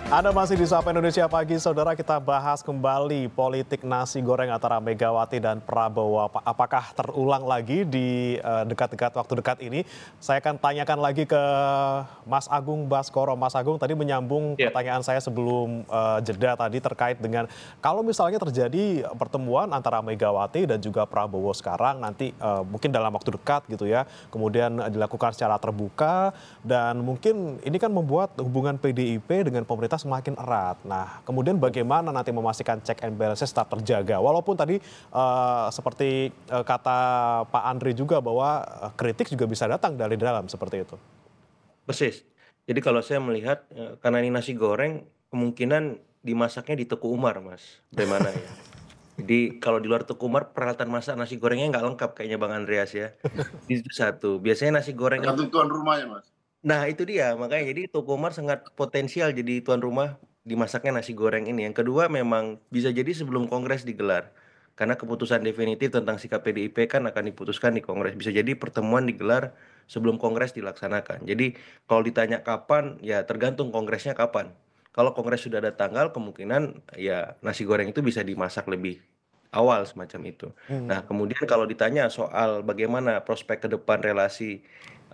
Anda masih di Sapa Indonesia Pagi, saudara. Kita bahas kembali politik nasi goreng antara Megawati dan Prabowo. Apakah terulang lagi di dekat-dekat waktu dekat ini? Saya akan tanyakan lagi ke Mas Agung Baskoro. Mas Agung tadi menyambung pertanyaan saya sebelum jeda tadi terkait dengan kalau misalnya terjadi pertemuan antara Megawati dan juga Prabowo sekarang nanti mungkin dalam waktu dekat gitu ya, kemudian dilakukan secara terbuka dan mungkin ini kan membuat hubungan PDIP dengan pemerintah semakin erat. Nah, kemudian bagaimana nanti memastikan check and balances tetap terjaga? Walaupun tadi seperti kata Pak Andri juga bahwa kritik juga bisa datang dari dalam seperti itu. Persis. Jadi kalau saya melihat karena ini nasi goreng kemungkinan dimasaknya di Teku Umar, Mas. Bagaimana ya? Jadi kalau di luar Teku Umar peralatan masak nasi gorengnya nggak lengkap kayaknya Bang Andreas ya. Itu satu. Biasanya nasi goreng tergantung tuan rumahnya, Mas. Nah itu dia, makanya jadi Teku Umar sangat potensial jadi tuan rumah dimasaknya nasi goreng ini. Yang kedua memang bisa jadi sebelum kongres digelar. Karena keputusan definitif tentang sikap PDIP kan akan diputuskan di kongres. Bisa jadi pertemuan digelar sebelum kongres dilaksanakan. Jadi kalau ditanya kapan, ya tergantung kongresnya kapan. Kalau kongres sudah ada tanggal, kemungkinan ya nasi goreng itu bisa dimasak lebih awal semacam itu. Nah kemudian kalau ditanya soal bagaimana prospek ke depan relasi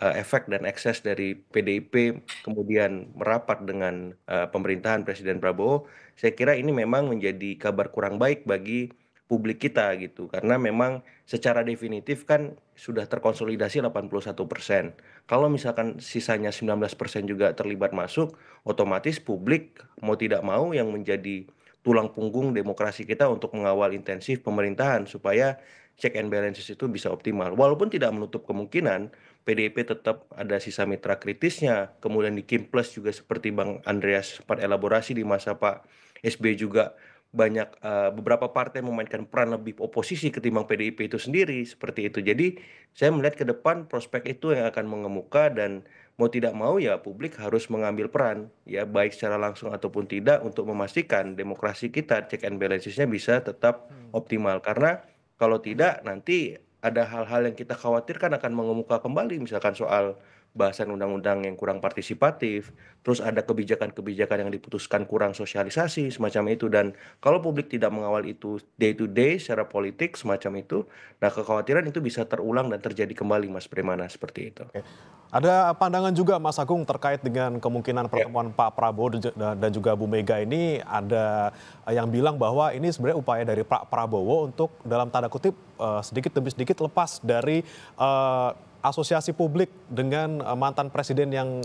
efek dan ekses dari PDIP kemudian merapat dengan pemerintahan Presiden Prabowo, saya kira ini memang menjadi kabar kurang baik bagi publik kita gitu. Karena memang secara definitif kan sudah terkonsolidasi 81%. Kalau misalkan sisanya 19% juga terlibat masuk, otomatis publik mau tidak mau yang menjadi tulang punggung demokrasi kita untuk mengawal intensif pemerintahan supaya check and balances itu bisa optimal. Walaupun tidak menutup kemungkinan PDIP tetap ada sisa mitra kritisnya, kemudian di Kim Plus juga seperti Bang Andreas sempat elaborasi di masa Pak SB juga banyak beberapa partai memainkan peran lebih oposisi ketimbang PDIP itu sendiri, seperti itu. Jadi saya melihat ke depan prospek itu yang akan mengemuka dan mau tidak mau ya publik harus mengambil peran ya baik secara langsung ataupun tidak untuk memastikan demokrasi kita check and balancesnya bisa tetap optimal. Karena kalau tidak nanti ada hal-hal yang kita khawatirkan akan mengemuka kembali, misalkan soal bahasan undang-undang yang kurang partisipatif, terus ada kebijakan-kebijakan yang diputuskan kurang sosialisasi semacam itu. Dan kalau publik tidak mengawal itu day to day secara politik semacam itu, nah kekhawatiran itu bisa terulang dan terjadi kembali, Mas Bremana, seperti itu. Oke. Ada pandangan juga Mas Agung terkait dengan kemungkinan pertemuan Pak Prabowo dan juga Bu Mega ini, ada yang bilang bahwa ini sebenarnya upaya dari Pak Prabowo untuk dalam tanda kutip sedikit demi sedikit lepas dari asosiasi publik dengan mantan presiden yang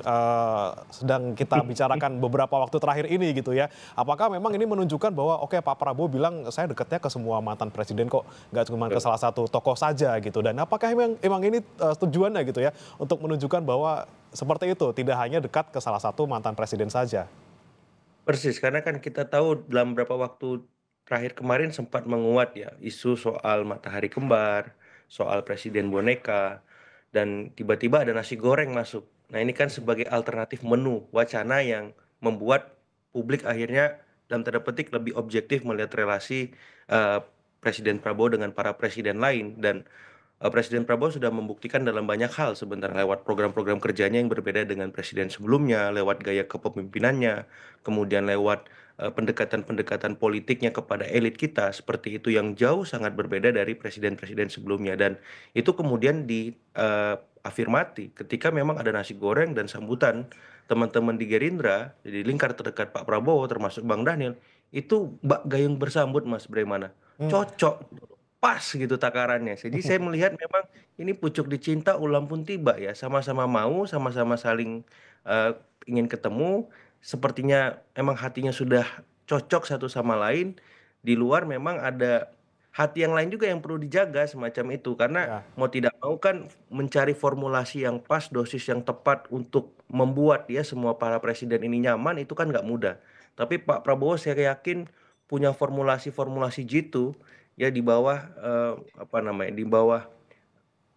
sedang kita bicarakan beberapa waktu terakhir ini gitu ya. Apakah memang ini menunjukkan bahwa oke, Pak Prabowo bilang saya dekatnya ke semua mantan presiden kok, nggak cuma ke salah satu tokoh saja gitu. Dan apakah emang ini tujuannya gitu ya untuk menunjukkan bahwa seperti itu, tidak hanya dekat ke salah satu mantan presiden saja? Persis, karena kan kita tahu dalam beberapa waktu terakhir kemarin sempat menguat ya isu soal matahari kembar, soal presiden boneka, dan tiba-tiba ada nasi goreng masuk. Nah ini kan sebagai alternatif menu wacana yang membuat publik akhirnya dalam tanda petik lebih objektif melihat relasi Presiden Prabowo dengan para presiden lain. Dan Presiden Prabowo sudah membuktikan dalam banyak hal sebenarnya lewat program-program kerjanya yang berbeda dengan presiden sebelumnya, lewat gaya kepemimpinannya, kemudian lewat pendekatan-pendekatan politiknya kepada elit kita seperti itu yang jauh sangat berbeda dari presiden-presiden sebelumnya. Dan itu kemudian diafirmati ketika memang ada nasi goreng dan sambutan teman-teman di Gerindra, di lingkar terdekat Pak Prabowo termasuk Bang Daniel, itu bak gayung bersambut, Mas Bremana. Cocok, pas gitu takarannya. Jadi saya melihat memang ini pucuk dicinta ulam pun tiba ya, sama-sama mau, sama-sama saling ingin ketemu. Sepertinya emang hatinya sudah cocok satu sama lain. Di luar memang ada hati yang lain juga yang perlu dijaga semacam itu. Karena mau tidak mau kan mencari formulasi yang pas, dosis yang tepat untuk membuat ya semua para presiden ini nyaman itu kan nggak mudah. Tapi Pak Prabowo saya yakin punya formulasi-formulasi jitu ya di bawah di bawah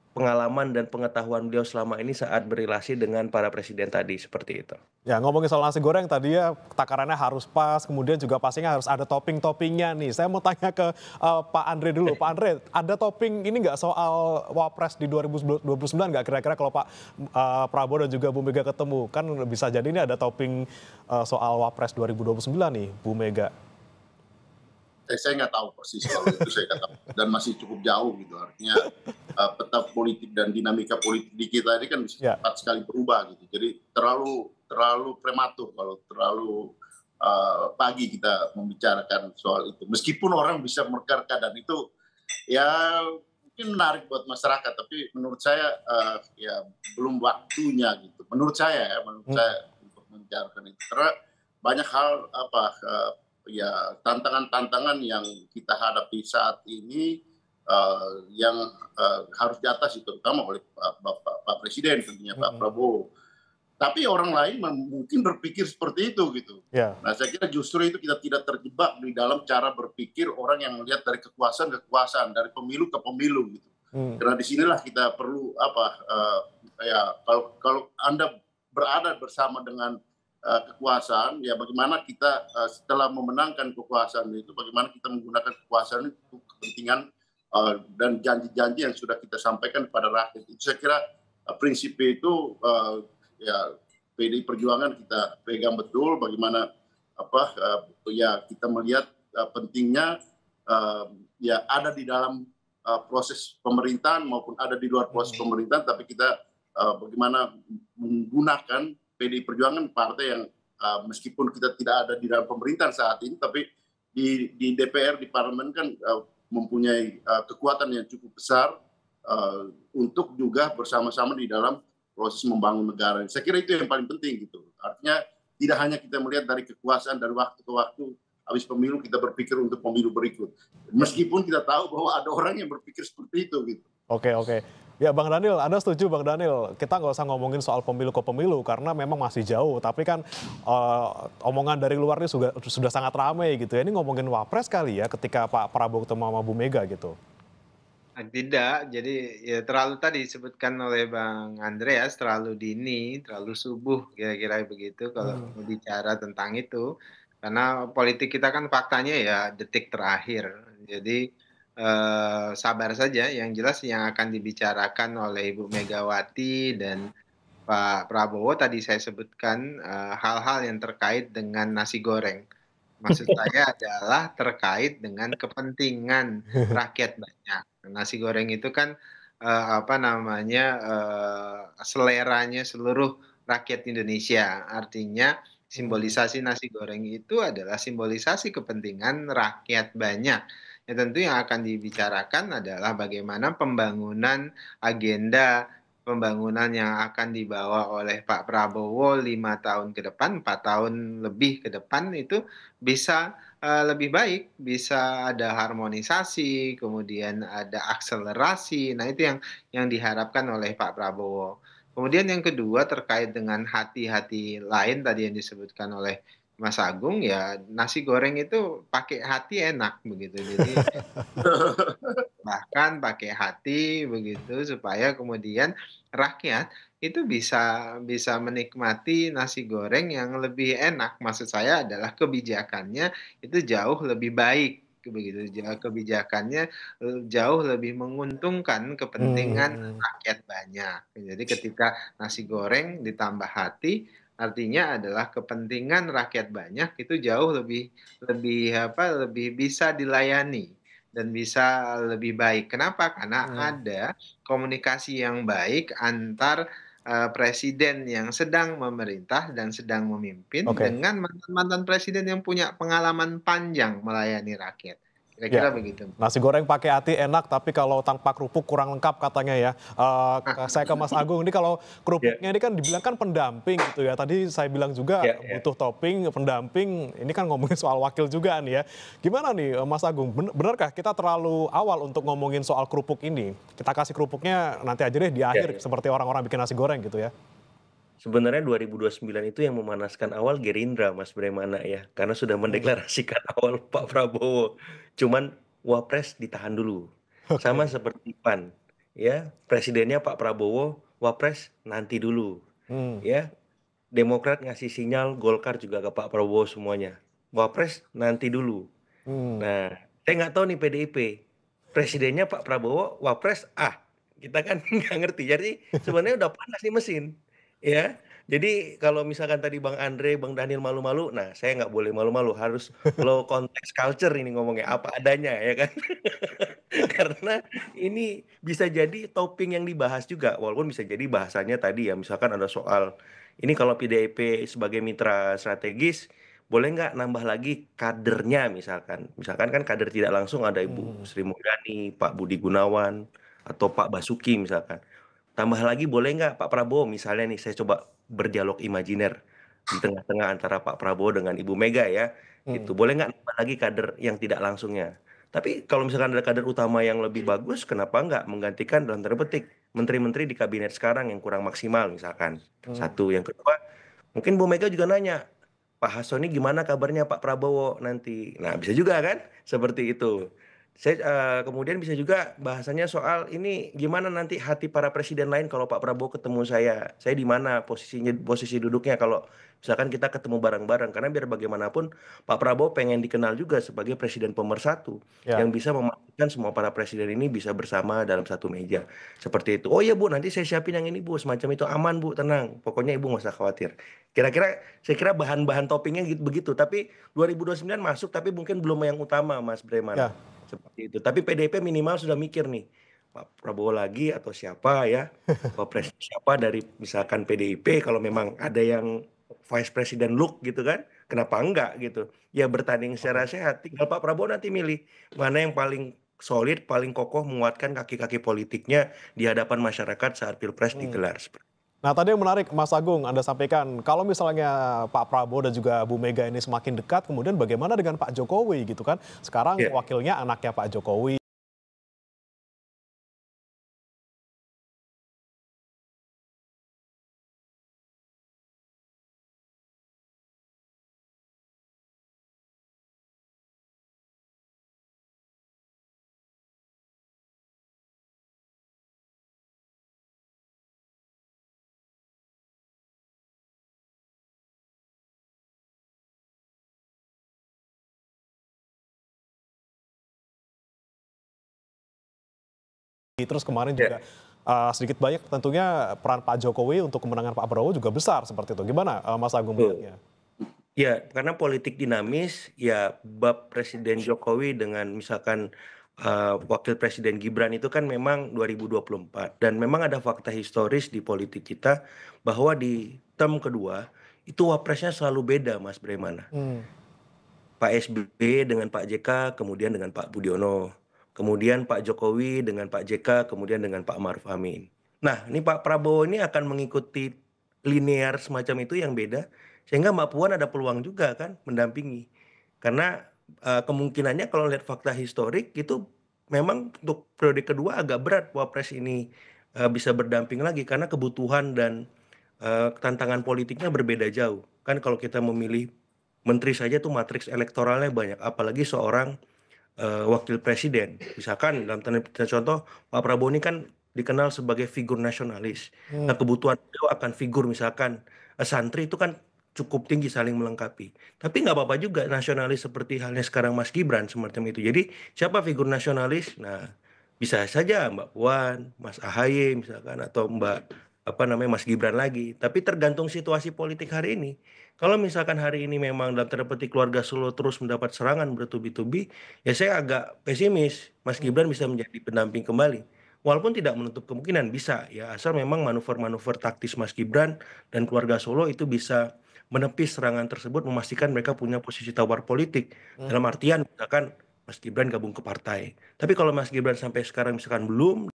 pengalaman dan pengetahuan beliau selama ini saat berrelasi dengan para presiden tadi, seperti itu. Ya, ngomongin soal nasi goreng tadi ya, takarannya harus pas, kemudian juga pastinya harus ada topping-toppingnya nih. Saya mau tanya ke Pak Andre dulu. Pak Andre, ada topping ini nggak soal Wapres di 2029 nggak kira-kira kalau Pak Prabowo dan juga Bu Mega ketemu? Kan bisa jadi ini ada topping soal Wapres 2029 nih, Bu Mega. Saya nggak tahu persis kalau itu, saya nggak tahu, dan masih cukup jauh gitu. Artinya peta politik dan dinamika politik di kita ini kan bisa cepat sekali berubah gitu. Jadi terlalu prematur kalau terlalu pagi kita membicarakan soal itu. Meskipun orang bisa menerka dan itu ya mungkin menarik buat masyarakat, tapi menurut saya ya belum waktunya gitu. Menurut saya untuk membicarakan itu, karena banyak hal ya tantangan-tantangan yang kita hadapi saat ini yang harus diatasi terutama oleh Pak Presiden tentunya Pak Prabowo. Tapi orang lain mungkin berpikir seperti itu gitu. Nah saya kira justru itu kita tidak terjebak di dalam cara berpikir orang yang melihat dari kekuasaan ke kekuasaan, dari pemilu ke pemilu gitu. Karena disinilah kita perlu ya kalau Anda berada bersama dengan kekuasaan, ya bagaimana kita setelah memenangkan kekuasaan itu, bagaimana kita menggunakan kekuasaan itu untuk kepentingan dan janji-janji yang sudah kita sampaikan kepada rakyat. Itu saya kira prinsip itu ya PDI Perjuangan kita pegang betul, bagaimana ya kita melihat pentingnya ya ada di dalam proses pemerintahan maupun ada di luar proses pemerintahan, tapi kita bagaimana menggunakan PDI Perjuangan, partai yang meskipun kita tidak ada di dalam pemerintahan saat ini, tapi di DPR, di parlemen kan mempunyai kekuatan yang cukup besar untuk juga bersama-sama di dalam proses membangun negara. Saya kira itu yang paling penting gitu. Artinya tidak hanya kita melihat dari kekuasaan dari waktu ke waktu, habis pemilu kita berpikir untuk pemilu berikut. Meskipun kita tahu bahwa ada orang yang berpikir seperti itu gitu. Oke. Ya Bang Daniel, Anda setuju Bang Daniel, kita nggak usah ngomongin soal pemilu ke pemilu karena memang masih jauh, tapi kan omongan dari luar ini sudah sangat ramai gitu ya. Ini ngomongin Wapres kali ya ketika Pak Prabowo ketemu sama Bu Mega gitu. Tidak, jadi ya terlalu tadi disebutkan oleh Bang Andreas, terlalu dini, terlalu subuh kira-kira begitu kalau bicara tentang itu. Karena politik kita kan faktanya ya detik terakhir. Jadi sabar saja, yang jelas yang akan dibicarakan oleh Ibu Megawati dan Pak Prabowo tadi saya sebutkan hal-hal yang terkait dengan nasi goreng. Maksud saya adalah terkait dengan kepentingan rakyat banyak. Nasi goreng itu kan apa namanya seleranya seluruh rakyat Indonesia. Artinya simbolisasi nasi goreng itu adalah simbolisasi kepentingan rakyat banyak. Ya tentu yang akan dibicarakan adalah bagaimana pembangunan agenda pembangunan yang akan dibawa oleh Pak Prabowo 5 tahun ke depan, 4 tahun lebih ke depan itu bisa lebih baik, bisa ada harmonisasi, kemudian ada akselerasi. Nah, itu yang diharapkan oleh Pak Prabowo. Kemudian yang kedua terkait dengan hati-hati lain tadi yang disebutkan oleh Mas Agung, ya nasi goreng itu pakai hati enak begitu. Jadi bahkan pakai hati begitu supaya kemudian rakyat itu bisa bisa menikmati nasi goreng yang lebih enak. Maksud saya adalah kebijakannya itu jauh lebih baik begitu. Kebijakannya jauh lebih menguntungkan kepentingan rakyat banyak. Jadi ketika nasi goreng ditambah hati artinya adalah kepentingan rakyat banyak itu jauh lebih lebih apa lebih bisa dilayani dan bisa lebih baik. Kenapa? Karena ada komunikasi yang baik antar presiden yang sedang memerintah dan sedang memimpin dengan mantan-mantan presiden yang punya pengalaman panjang melayani rakyat. Kira-kira Ya, begitu. nasi goreng pakai hati enak, tapi kalau tanpa kerupuk kurang lengkap katanya ya. Saya ke Mas Agung, ini kalau kerupuknya ini kan dibilang kan pendamping gitu ya. Tadi saya bilang juga butuh topping, pendamping, ini kan ngomongin soal wakil juga nih ya. Gimana nih Mas Agung, benarkah kita terlalu awal untuk ngomongin soal kerupuk ini? Kita kasih kerupuknya nanti aja deh di akhir, seperti orang-orang bikin nasi goreng gitu ya. Sebenarnya 2029 itu yang memanaskan awal Gerindra, Mas Bremana ya, karena sudah mendeklarasikan awal Pak Prabowo. Cuman Wapres ditahan dulu. Sama seperti PAN, ya, presidennya Pak Prabowo, Wapres nanti dulu, ya. Demokrat ngasih sinyal, Golkar juga ke Pak Prabowo semuanya. Wapres nanti dulu. Nah, saya nggak tahu nih PDIP, presidennya Pak Prabowo, Wapres, kita kan nggak ngerti. Jadi sebenarnya udah panas nih mesin. Ya, jadi kalau misalkan tadi Bang Andre, Bang Daniel malu-malu, nah saya nggak boleh malu-malu, harus low context culture ini ngomongnya, apa adanya ya kan. Karena ini bisa jadi toping yang dibahas juga, walaupun bisa jadi bahasanya tadi ya, misalkan ada soal, ini kalau PDIP sebagai mitra strategis, boleh nggak nambah lagi kadernya misalkan. Misalkan kan kader tidak langsung ada Ibu Sri Mulyani, Pak Budi Gunawan, atau Pak Basuki misalkan. Tambah lagi boleh nggak Pak Prabowo, misalnya nih saya coba berdialog imajiner di tengah-tengah antara Pak Prabowo dengan Ibu Mega ya, gitu. Boleh nggak nambah lagi kader yang tidak langsungnya. Tapi kalau misalkan ada kader utama yang lebih bagus, kenapa nggak menggantikan dalam tanda petik menteri-menteri di kabinet sekarang yang kurang maksimal misalkan. Satu, yang kedua, mungkin Bu Mega juga nanya, Pak Hasso ini gimana kabarnya Pak Prabowo nanti. Nah bisa juga kan seperti itu. Saya kemudian bisa juga bahasanya soal ini gimana nanti hati para presiden lain kalau Pak Prabowo ketemu saya di mana posisi duduknya kalau misalkan kita ketemu bareng-bareng, karena biar bagaimanapun Pak Prabowo pengen dikenal juga sebagai presiden pemersatu yang bisa memastikan semua para presiden ini bisa bersama dalam satu meja seperti itu. Oh iya Bu, nanti saya siapin yang ini Bu, semacam itu, aman Bu, tenang, pokoknya Ibu nggak usah khawatir. Kira-kira saya kira bahan-bahan toppingnya gitu, begitu. Tapi 2029 masuk, tapi mungkin belum yang utama Mas Bremana. Seperti itu. Tapi PDIP minimal sudah mikir nih, Pak Prabowo lagi atau siapa ya, Wapres siapa dari misalkan PDIP, kalau memang ada yang Vice President look gitu kan, kenapa enggak gitu. Ya bertanding secara sehat, tinggal Pak Prabowo nanti milih mana yang paling solid, paling kokoh menguatkan kaki-kaki politiknya di hadapan masyarakat saat Pilpres digelar. Nah tadi yang menarik Mas Agung, Anda sampaikan kalau misalnya Pak Prabowo dan juga Bu Mega ini semakin dekat, kemudian bagaimana dengan Pak Jokowi gitu kan? Sekarang wakilnya anaknya Pak Jokowi. Terus kemarin juga sedikit banyak tentunya peran Pak Jokowi untuk kemenangan Pak Prabowo juga besar seperti itu. Gimana Mas Agung melihatnya? Ya, karena politik dinamis, ya bab Presiden Jokowi dengan misalkan Wakil Presiden Gibran itu kan memang 2024. Dan memang ada fakta historis di politik kita bahwa di term kedua itu wapresnya selalu beda, Mas Bremana. Pak SBY dengan Pak JK, kemudian dengan Pak Budiono. Kemudian Pak Jokowi dengan Pak JK, kemudian dengan Pak Maruf Amin. Nah, ini Pak Prabowo ini akan mengikuti linear semacam itu yang beda, sehingga Mbak Puan ada peluang juga kan mendampingi. Karena kemungkinannya kalau lihat fakta historik itu memang untuk periode kedua agak berat Wapres ini bisa berdamping lagi karena kebutuhan dan tantangan politiknya berbeda jauh. Kan kalau kita memilih menteri saja tuh matriks elektoralnya banyak, apalagi seorang wakil presiden. Misalkan dalam tanda contoh Pak Prabowo ini kan dikenal sebagai figur nasionalis. Nah, kebutuhan beliau akan figur misalkan santri itu kan cukup tinggi saling melengkapi. Tapi nggak apa-apa juga nasionalis seperti halnya sekarang Mas Gibran semacam itu. Jadi siapa figur nasionalis? Nah, bisa saja Mbak Puan, Mas AHY misalkan atau Mas Gibran lagi. Tapi tergantung situasi politik hari ini. Kalau misalkan hari ini memang dalam tanda petik keluarga Solo terus mendapat serangan bertubi-tubi, ya saya agak pesimis Mas Gibran bisa menjadi pendamping kembali. Walaupun tidak menutup kemungkinan bisa ya, asal memang manuver-manuver taktis Mas Gibran dan keluarga Solo itu bisa menepis serangan tersebut, memastikan mereka punya posisi tawar politik. Dalam artian misalkan Mas Gibran gabung ke partai. Tapi kalau Mas Gibran sampai sekarang misalkan belum,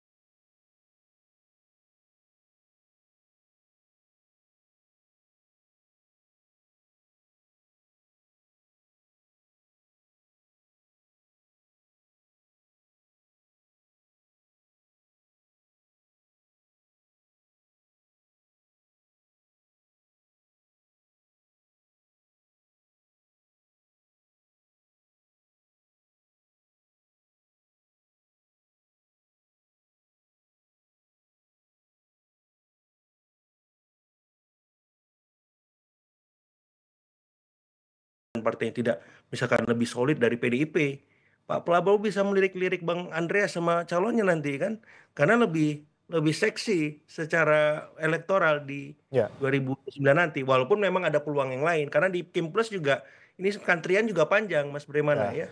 partainya tidak misalkan lebih solid dari PDIP, Pak Prabowo bisa melirik-lirik Bang Andreas sama calonnya nanti kan, karena lebih lebih seksi secara elektoral di 2009 nanti, walaupun memang ada peluang yang lain, karena di Kim Plus juga ini kantrian juga panjang Mas Bremana ya,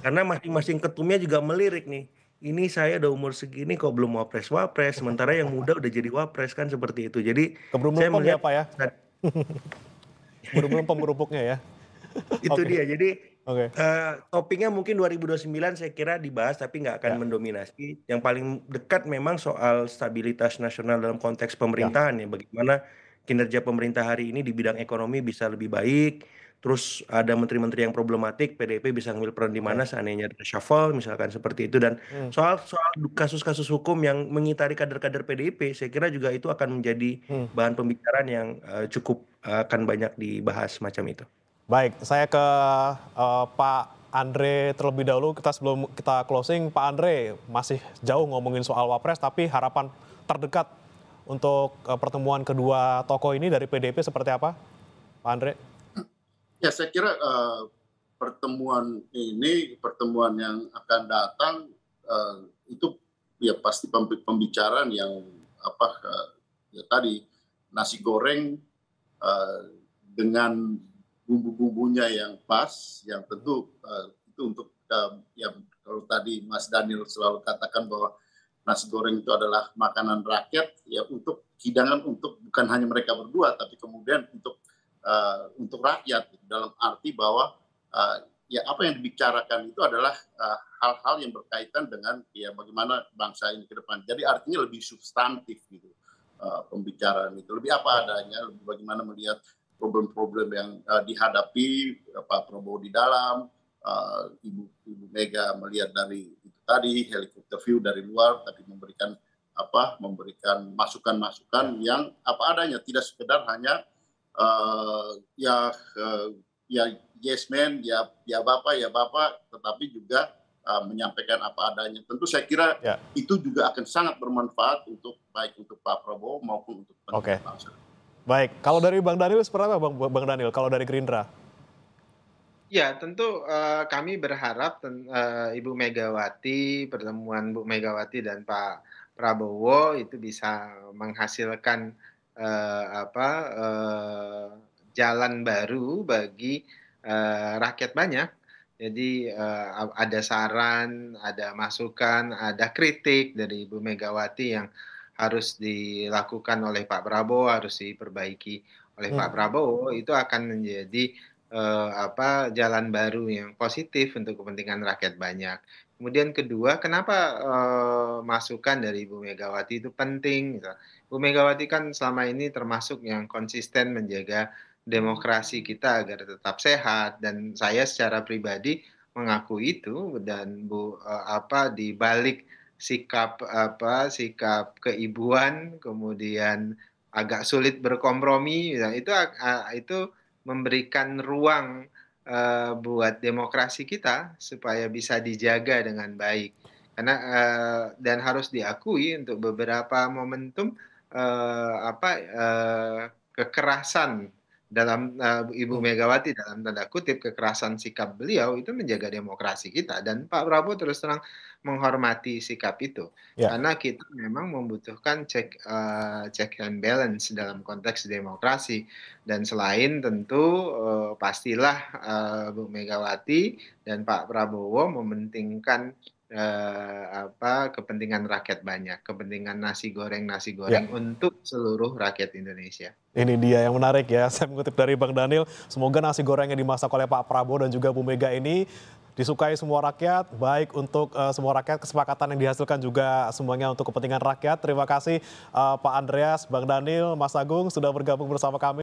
karena masing-masing ketumnya juga melirik nih, ini saya udah umur segini kok belum wapres, sementara yang muda udah jadi wapres kan seperti itu, jadi saya melihat Pak ya? Belum pemurupuknya ya? Itu dia. Jadi topiknya mungkin 2029 saya kira dibahas tapi nggak akan mendominasi. Yang paling dekat memang soal stabilitas nasional dalam konteks pemerintahan ya. Bagaimana kinerja pemerintah hari ini di bidang ekonomi bisa lebih baik. Terus ada menteri-menteri yang problematik, PDIP bisa ngambil peran di mana seandainya ada reshuffle misalkan seperti itu. Dan soal kasus-kasus hukum yang mengitari kader-kader PDIP, saya kira juga itu akan menjadi bahan pembicaraan yang cukup akan banyak dibahas macam itu. Baik, saya ke Pak Andre terlebih dahulu. Sebelum kita closing, Pak Andre masih jauh ngomongin soal Wapres, tapi harapan terdekat untuk pertemuan kedua tokoh ini dari PDIP seperti apa, Pak Andre? Ya, saya kira pertemuan yang akan datang itu ya pasti pembicaraan yang ya tadi nasi goreng dengan bumbu-bumbunya yang pas, yang tentu itu untuk yang kalau tadi Mas Daniel selalu katakan bahwa nasi goreng itu adalah makanan rakyat, ya untuk hidangan untuk bukan hanya mereka berdua, tapi kemudian untuk rakyat, dalam arti bahwa ya apa yang dibicarakan itu adalah hal-hal yang berkaitan dengan ya bagaimana bangsa ini ke depan. Jadi artinya lebih substantif gitu pembicaraan itu, lebih apa adanya, lebih bagaimana melihat problem-problem yang dihadapi Pak Prabowo di dalam, Ibu Mega melihat dari itu tadi helikopter view dari luar, tapi memberikan masukan-masukan yang apa adanya, tidak sekedar hanya ya yes man, ya bapak, tetapi juga menyampaikan apa adanya. Tentu saya kira itu juga akan sangat bermanfaat baik untuk Pak Prabowo maupun untuk bangsa. Baik, kalau dari Bang Daniel seperti apa Bang Daniel, kalau dari Gerindra? Ya, tentu kami berharap Ibu Megawati, pertemuan Bu Megawati dan Pak Prabowo itu bisa menghasilkan jalan baru bagi rakyat banyak. Jadi ada saran, ada masukan, ada kritik dari Ibu Megawati yang harus dilakukan oleh Pak Prabowo, harus diperbaiki oleh Pak Prabowo, itu akan menjadi jalan baru yang positif untuk kepentingan rakyat banyak. Kemudian kedua, kenapa masukan dari Ibu Megawati itu penting? Gitu. Bu Megawati kan selama ini termasuk yang konsisten menjaga demokrasi kita agar tetap sehat, dan saya secara pribadi mengakui itu, dan di balik sikap keibuan, kemudian agak sulit berkompromi, ya, itu memberikan ruang buat demokrasi kita supaya bisa dijaga dengan baik. Karena dan harus diakui untuk beberapa momentum kekerasan dalam Ibu Megawati, dalam tanda kutip kekerasan sikap beliau itu menjaga demokrasi kita, dan Pak Prabowo terus terang menghormati sikap itu. Karena kita memang membutuhkan check and balance dalam konteks demokrasi, dan selain tentu pastilah Bu Megawati dan Pak Prabowo mementingkan kepentingan rakyat banyak, kepentingan nasi goreng untuk seluruh rakyat Indonesia. Ini dia yang menarik ya, saya mengutip dari Bang Daniel, semoga nasi goreng yang dimasak oleh Pak Prabowo dan juga Bu Mega ini disukai semua rakyat, baik untuk semua rakyat, kesepakatan yang dihasilkan juga semuanya untuk kepentingan rakyat. Terima kasih Pak Andreas, Bang Daniel, Mas Agung sudah bergabung bersama kami.